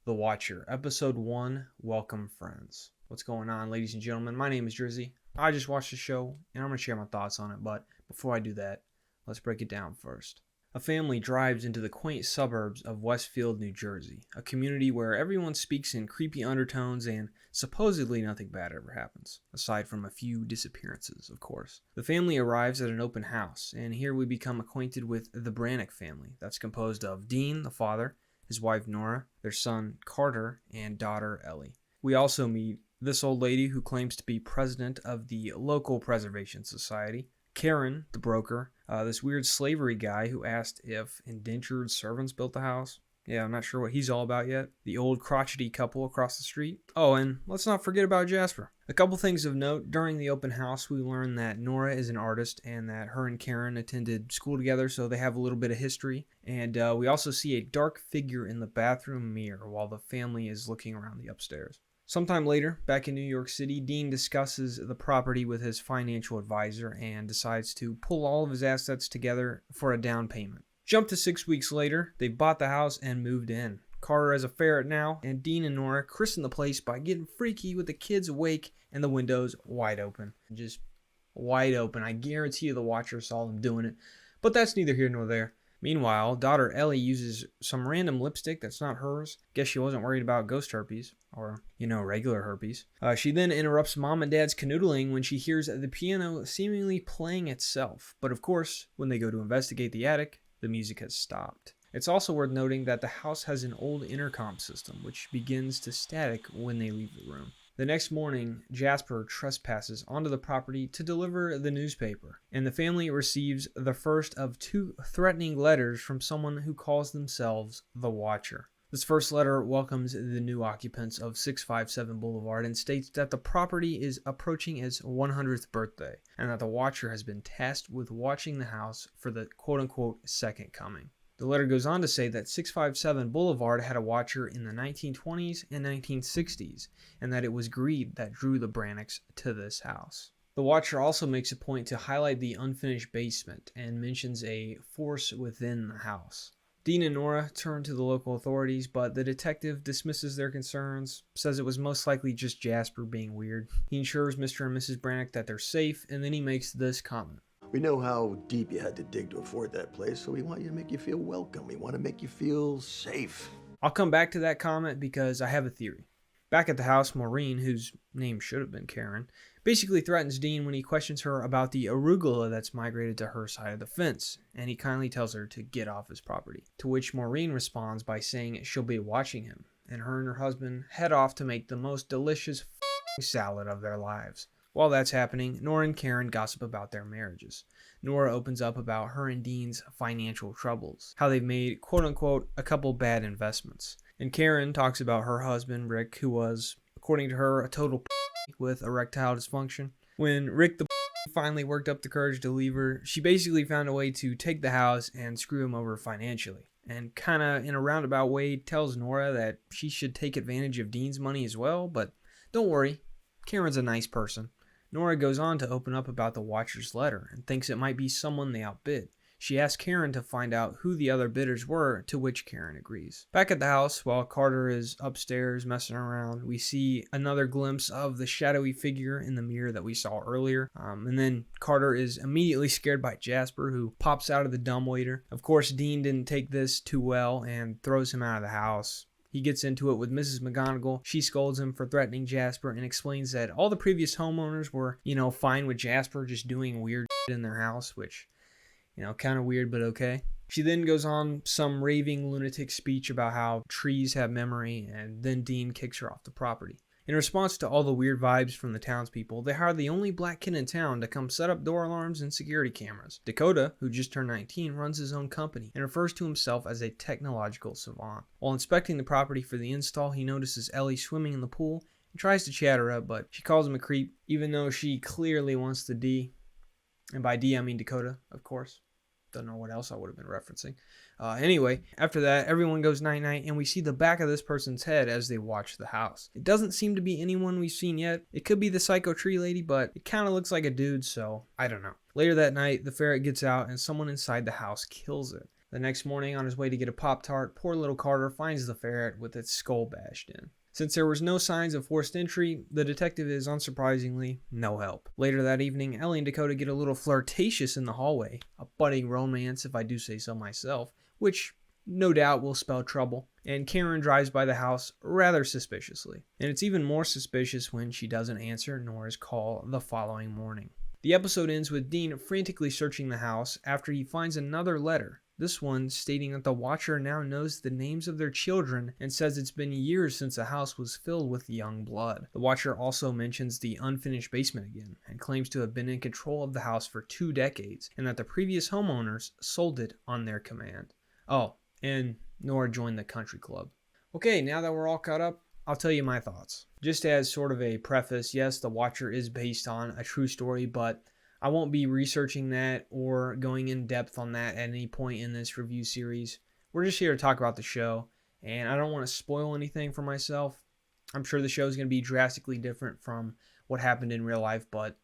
The Watcher, Episode 1, Welcome Friends. What's going on, ladies and gentlemen? My name is Drizzy. I just watched the show, and I'm going to share my thoughts on it, but before I do that, let's break it down first. A family drives into the quaint suburbs of Westfield, New Jersey, a community where everyone speaks in creepy undertones and supposedly nothing bad ever happens, aside from a few disappearances, of course. The family arrives at an open house, and here we become acquainted with the Brannick family, that's composed of Dean, the father, his wife Nora, their son Carter, and daughter Ellie. We also meet this old lady who claims to be president of the local preservation society, Karen, the broker, this weird slavery guy who asked if indentured servants built the house. Yeah, I'm not sure what he's all about yet. The old crotchety couple across the street. Oh, and let's not forget about Jasper. A couple things of note. During the open house, we learn that Nora is an artist and that her and Karen attended school together, so they have a little bit of history. And we also see a dark figure in the bathroom mirror while the family is looking around the upstairs. Sometime later, back in New York City, Dean discusses the property with his financial advisor and decides to pull all of his assets together for a down payment. Jump to 6 weeks later, they bought the house and moved in. Carter has a ferret now, and Dean and Nora christen the place by getting freaky with the kids awake and the windows wide open. Just wide open. I guarantee you the Watcher saw them doing it, but that's neither here nor there. Meanwhile, daughter Ellie uses some random lipstick that's not hers. Guess she wasn't worried about ghost herpes, or, regular herpes. She then interrupts mom and dad's canoodling when she hears the piano seemingly playing itself. But of course, when they go to investigate the attic, the music has stopped. It's also worth noting that the house has an old intercom system, which begins to static when they leave the room. The next morning, Jasper trespasses onto the property to deliver the newspaper, and the family receives the first of 2 threatening letters from someone who calls themselves the Watcher. This first letter welcomes the new occupants of 657 Boulevard and states that the property is approaching its 100th birthday, and that the Watcher has been tasked with watching the house for the quote-unquote second coming. The letter goes on to say that 657 Boulevard had a Watcher in the 1920s and 1960s, and that it was greed that drew the Brannicks to this house. The Watcher also makes a point to highlight the unfinished basement and mentions a force within the house. Dean and Nora turn to the local authorities, but the detective dismisses their concerns, says it was most likely just Jasper being weird. He ensures Mr. and Mrs. Brannick that they're safe, and then he makes this comment. We know how deep you had to dig to afford that place, so we want you to make you feel welcome. We want to make you feel safe. I'll come back to that comment because I have a theory. Back at the house, Maureen, whose name should have been Karen, basically threatens Dean when he questions her about the arugula that's migrated to her side of the fence, and he kindly tells her to get off his property. To which Maureen responds by saying she'll be watching him, and her husband head off to make the most delicious salad of their lives. While that's happening, Nora and Karen gossip about their marriages. Nora opens up about her and Dean's financial troubles, how they've made, quote-unquote, a couple bad investments. And Karen talks about her husband, Rick, who was, according to her, a total with erectile dysfunction. When Rick the finally worked up the courage to leave her, she basically found a way to take the house and screw him over financially. And kinda in a roundabout way tells Nora that she should take advantage of Dean's money as well, but don't worry, Karen's a nice person. Nora goes on to open up about the Watcher's letter and thinks it might be someone they outbid. She asks Karen to find out who the other bidders were, to which Karen agrees. Back at the house, while Carter is upstairs messing around, we see another glimpse of the shadowy figure in the mirror that we saw earlier. And then Carter is immediately scared by Jasper, who pops out of the dumbwaiter. Of course, Dean didn't take this too well and throws him out of the house. He gets into it with Mrs. McGonagall. She scolds him for threatening Jasper and explains that all the previous homeowners were, fine with Jasper just doing weird shit in their house, which, kind of weird, but okay. She then goes on some raving lunatic speech about how trees have memory, and then Dean kicks her off the property. In response to all the weird vibes from the townspeople, they hire the only black kid in town to come set up door alarms and security cameras. Dakota, who just turned 19, runs his own company and refers to himself as a technological savant. While inspecting the property for the install, he notices Ellie swimming in the pool and tries to chat her up, but she calls him a creep, even though she clearly wants the D. And by D, I mean Dakota, of course. Don't know what else I would have been referencing. Anyway, after that, everyone goes night-night, and we see the back of this person's head as they watch the house. It doesn't seem to be anyone we've seen yet. It could be the psycho tree lady, but it kind of looks like a dude, so I don't know. Later that night, the ferret gets out, and someone inside the house kills it. The next morning, on his way to get a Pop-Tart, poor little Carter finds the ferret with its skull bashed in. Since there was no signs of forced entry, the detective is, unsurprisingly, no help. Later that evening, Ellie and Dakota get a little flirtatious in the hallway, a budding romance if I do say so myself, which no doubt will spell trouble, and Karen drives by the house rather suspiciously. And it's even more suspicious when she doesn't answer Nora's call the following morning. The episode ends with Dean frantically searching the house after he finds another letter. This one stating that the Watcher now knows the names of their children and says it's been years since the house was filled with young blood. The Watcher also mentions the unfinished basement again and claims to have been in control of the house for 2 decades and that the previous homeowners sold it on their command. Oh, and Nora joined the country club. Okay, now that we're all caught up, I'll tell you my thoughts. Just as sort of a preface, yes, The Watcher is based on a true story, but I won't be researching that or going in depth on that at any point in this review series. We're just here to talk about the show, and I don't want to spoil anything for myself. I'm sure the show is going to be drastically different from what happened in real life, but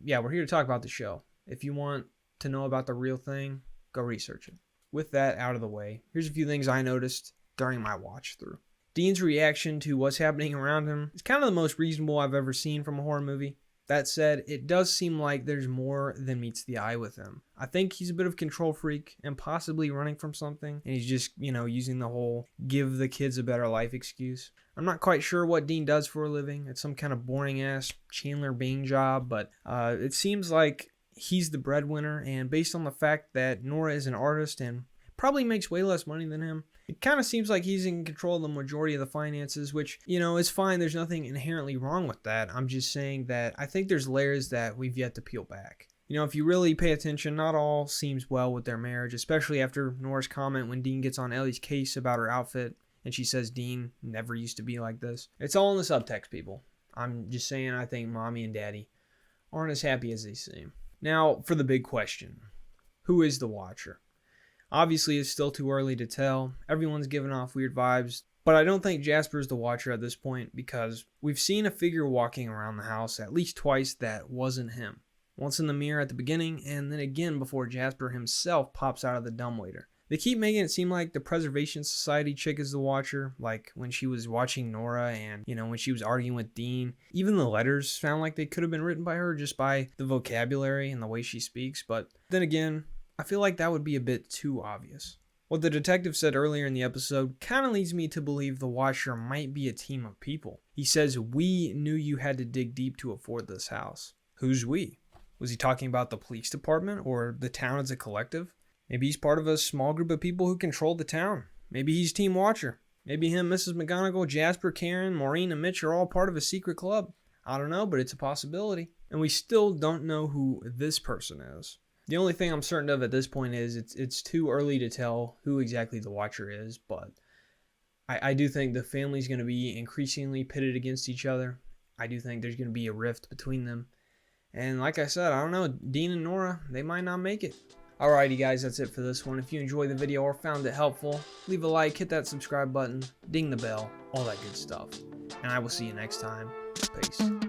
yeah, we're here to talk about the show. If you want to know about the real thing, go research it. With that out of the way, here's a few things I noticed during my watch through. Dean's reaction to what's happening around him is kind of the most reasonable I've ever seen from a horror movie. That said, it does seem like there's more than meets the eye with him. I think he's a bit of a control freak and possibly running from something, and he's just, using the whole give the kids a better life excuse. I'm not quite sure what Dean does for a living. It's some kind of boring-ass Chandler Bing job, but it seems like he's the breadwinner, and based on the fact that Nora is an artist and probably makes way less money than him, it kind of seems like he's in control of the majority of the finances, which, is fine. There's nothing inherently wrong with that. I'm just saying that I think there's layers that we've yet to peel back. If you really pay attention, not all seems well with their marriage, especially after Nora's comment when Dean gets on Ellie's case about her outfit, and she says Dean never used to be like this. It's all in the subtext, people. I'm just saying I think Mommy and Daddy aren't as happy as they seem. Now, for the big question. Who is the Watcher? Obviously, it's still too early to tell. Everyone's giving off weird vibes. But I don't think Jasper's the Watcher at this point because we've seen a figure walking around the house at least twice that wasn't him. Once in the mirror at the beginning, and then again before Jasper himself pops out of the dumbwaiter. They keep making it seem like the Preservation Society chick is the Watcher, like when she was watching Nora and, when she was arguing with Dean. Even the letters sound like they could have been written by her just by the vocabulary and the way she speaks. But then again, I feel like that would be a bit too obvious. What the detective said earlier in the episode kind of leads me to believe the Watcher might be a team of people. He says, "We knew you had to dig deep to afford this house." Who's we? Was he talking about the police department or the town as a collective? Maybe he's part of a small group of people who control the town. Maybe he's Team Watcher. Maybe him, Mrs. McGonagall, Jasper, Karen, Maureen, and Mitch are all part of a secret club. I don't know, but it's a possibility. And we still don't know who this person is. The only thing I'm certain of at this point is it's too early to tell who exactly the Watcher is, but I do think the family's going to be increasingly pitted against each other. I do think there's going to be a rift between them. And like I said, I don't know, Dean and Nora, they might not make it. Alrighty guys, that's it for this one. If you enjoyed the video or found it helpful, leave a like, hit that subscribe button, ding the bell, all that good stuff. And I will see you next time. Peace.